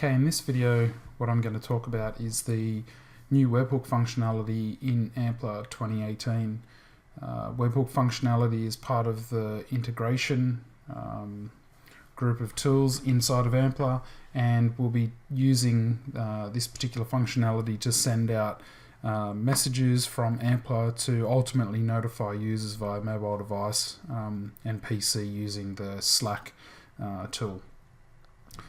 Okay, in this video what I'm going to talk about is the new webhook functionality in Ampla 2018. Webhook functionality is part of the integration group of tools inside of Ampla, and we'll be using this particular functionality to send out messages from Ampla to ultimately notify users via mobile device and PC using the Slack tool.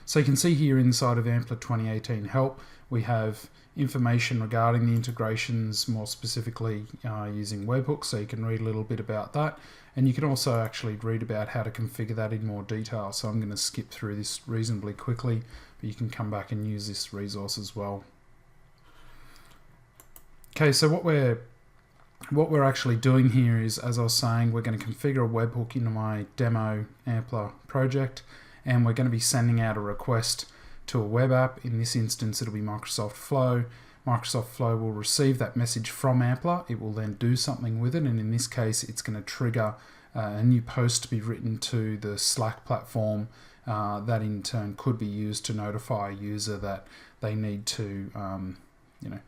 So you can see here inside of Ampla 2018 help, we have information regarding the integrations, more specifically using webhooks, so you can read a little bit about that, and you can also actually read about how to configure that in more detail. So I'm going to skip through this reasonably quickly, but you can come back and use this resource as well. Okay, so what we're actually doing here is, as I was saying, we're going to configure a webhook into my demo Ampla project, and we're going to be sending out a request to a web app. In this instance, it'll be Microsoft Flow. Microsoft Flow will receive that message from Ampla. It will then do something with it, and in this case, it's going to trigger a new post to be written to the Slack platform that in turn could be used to notify a user that they need to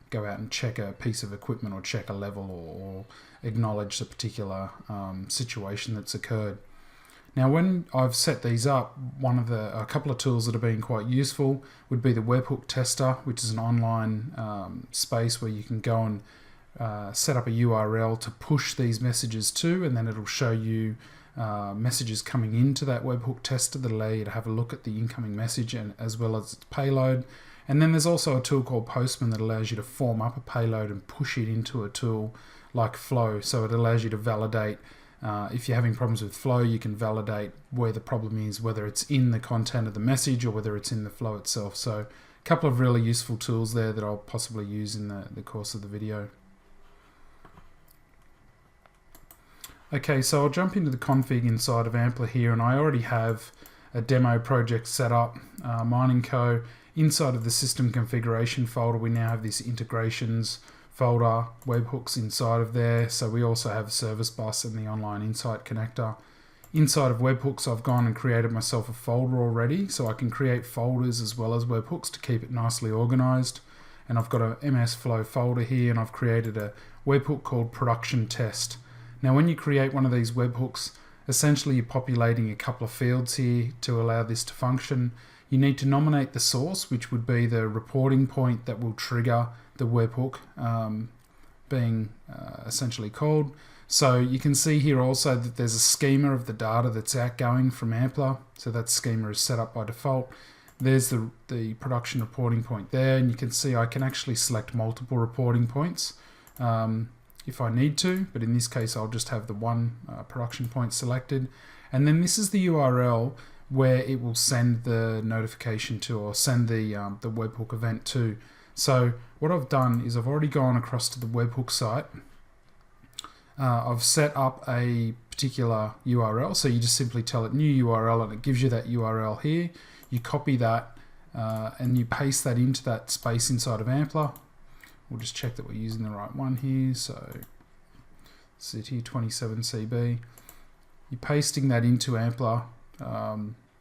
go out and check a piece of equipment or check a level or acknowledge the particular situation that's occurred. Now, when I've set these up, a couple of tools that have been quite useful would be the webhook tester, which is an online space where you can go and set up a URL to push these messages to, and then it'll show you messages coming into that webhook tester that allow you to have a look at the incoming message and as well as its payload. And then there's also a tool called Postman that allows you to form up a payload and push it into a tool like Flow. So it allows you to validate. If you're having problems with Flow, you can validate where the problem is, whether it's in the content of the message or whether it's in the flow itself. So a couple of really useful tools there that I'll possibly use in the course of the video. Okay, so I'll jump into the config inside of Ampla here, and I already have a demo project set up, Mining Co. Inside of the system configuration folder, we now have this integrations folder, webhooks inside of there. So we also have Service Bus and the Online Insight connector. Inside of webhooks, I've gone and created myself a folder already, so I can create folders as well as webhooks to keep it nicely organized. And I've got a MS Flow folder here, and I've created a webhook called Production Test. Now, when you create one of these webhooks, essentially you're populating a couple of fields here to allow this to function. You need to nominate the source, which would be the reporting point that will trigger the webhook being essentially called. So you can see here also that there's a schema of the data that's outgoing from Ampla. So that schema is set up by default. There's the production reporting point there, and you can see I can actually select multiple reporting points if I need to, but in this case I'll just have the one production point selected. And then this is the URL where it will send the notification to, or send the webhook event to. So what I've done is I've already gone across to the webhook site. I've set up a particular URL, so you just simply tell it new URL and it gives you that URL here. You copy that and you paste that into that space inside of Ampla. We'll just check that we're using the right one here. So city 27CB. You're pasting that into Ampla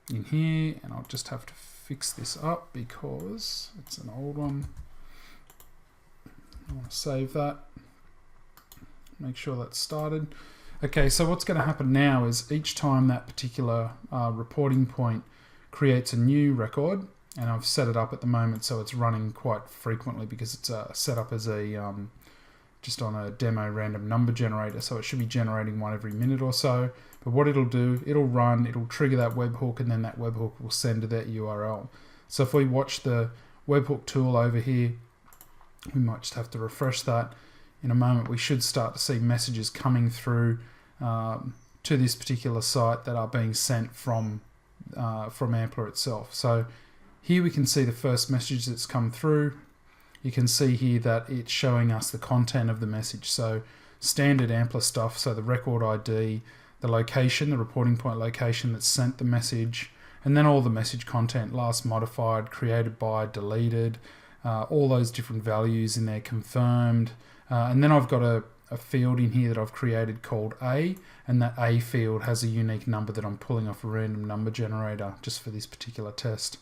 in here, and I'll just have to fix this up because it's an old one. I want to save that, make sure that's started. Okay, so what's going to happen now is each time that particular reporting point creates a new record, and I've set it up at the moment so it's running quite frequently because it's set up as a just on a demo random number generator, so it should be generating one every minute or so. But what it'll do, it'll trigger that webhook, and then that webhook will send to that URL. So if we watch the webhook tool over here, we might just have to refresh that. In a moment, we should start to see messages coming through to this particular site that are being sent from Ampla itself. So here we can see the first message that's come through. You can see here that it's showing us the content of the message. So standard Ampla stuff, so the record ID, the location, the reporting point location that sent the message, and then all the message content, last modified, created by, deleted, all those different values in there, confirmed. And then I've got a field in here that I've created called A, and that A field has a unique number that I'm pulling off a random number generator just for this particular test.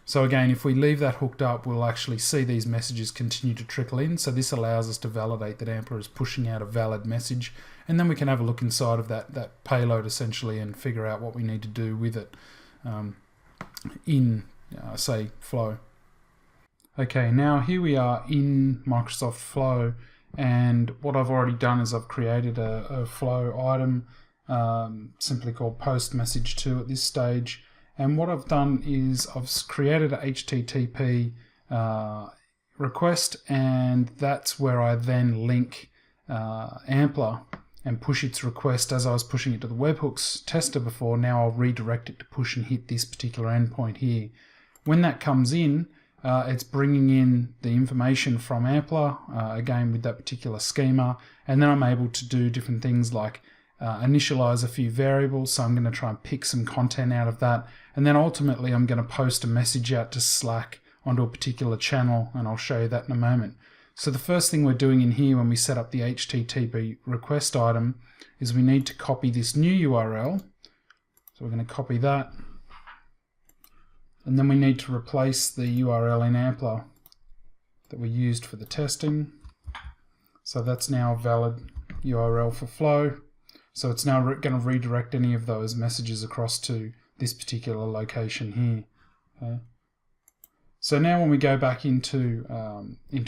So again, if we leave that hooked up, we'll actually see these messages continue to trickle in. So this allows us to validate that Ampla is pushing out a valid message. And then we can have a look inside of that payload essentially and figure out what we need to do with it in, say, Flow. Okay, now here we are in Microsoft Flow, and what I've already done is I've created a Flow item simply called post message to at this stage. And what I've done is I've created a HTTP request, and that's where I then link Ampla and push its request. As I was pushing it to the webhooks tester before, now I'll redirect it to push and hit this particular endpoint here. When that comes in, it's bringing in the information from Ampla, again with that particular schema, and then I'm able to do different things like initialize a few variables. So I'm going to try and pick some content out of that, and then ultimately I'm going to post a message out to Slack onto a particular channel, and I'll show you that in a moment. So the first thing we're doing in here when we set up the HTTP request item is we need to copy this new URL. So we're going to copy that. And then we need to replace the URL in Ampla that we used for the testing. So that's now a valid URL for Flow. So it's now going to redirect any of those messages across to this particular location here. Okay. So now when we go back into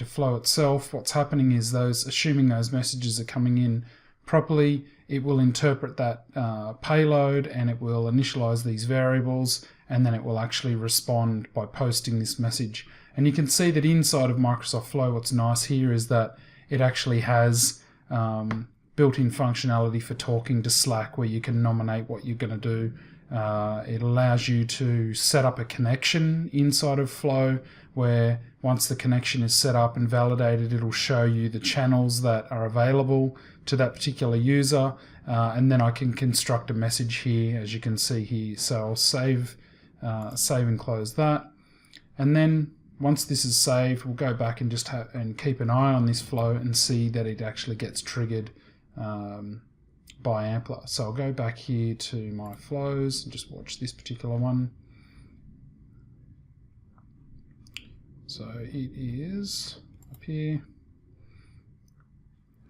Flow itself, what's happening is assuming those messages are coming in properly, it will interpret that payload and it will initialize these variables, and then it will actually respond by posting this message. And you can see that inside of Microsoft Flow, what's nice here is that it actually has built-in functionality for talking to Slack, where you can nominate what you're going to do. It allows you to set up a connection inside of Flow, where once the connection is set up and validated, it'll show you the channels that are available to that particular user, and then I can construct a message here, as you can see here. So I'll save and close that, and then once this is saved, we'll go back and just keep an eye on this flow and see that it actually gets triggered by Ampla. So I'll go back here to my flows and just watch this particular one. So it is up here.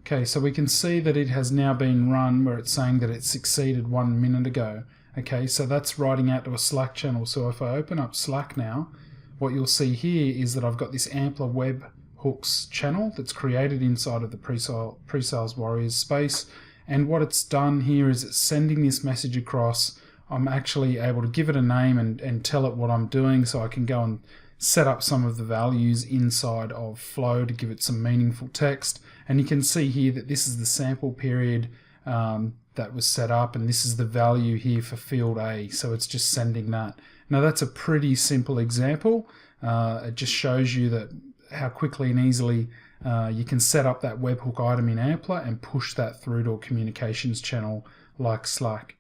Okay, so we can see that it has now been run where it's saying that it succeeded 1 minute ago. Okay, so that's writing out to a Slack channel. So if I open up Slack now, what you'll see here is that I've got this Ampla web hooks channel that's created inside of the Pre-Sales Warriors space. And what it's done here is it's sending this message across. I'm actually able to give it a name and tell it what I'm doing, so I can go and set up some of the values inside of Flow to give it some meaningful text. And you can see here that this is the sample period that was set up, and this is the value here for field A, so it's just sending that. Now that's a pretty simple example. It just shows you that how quickly and easily you can set up that webhook item in Ampla and push that through to a communications channel like Slack.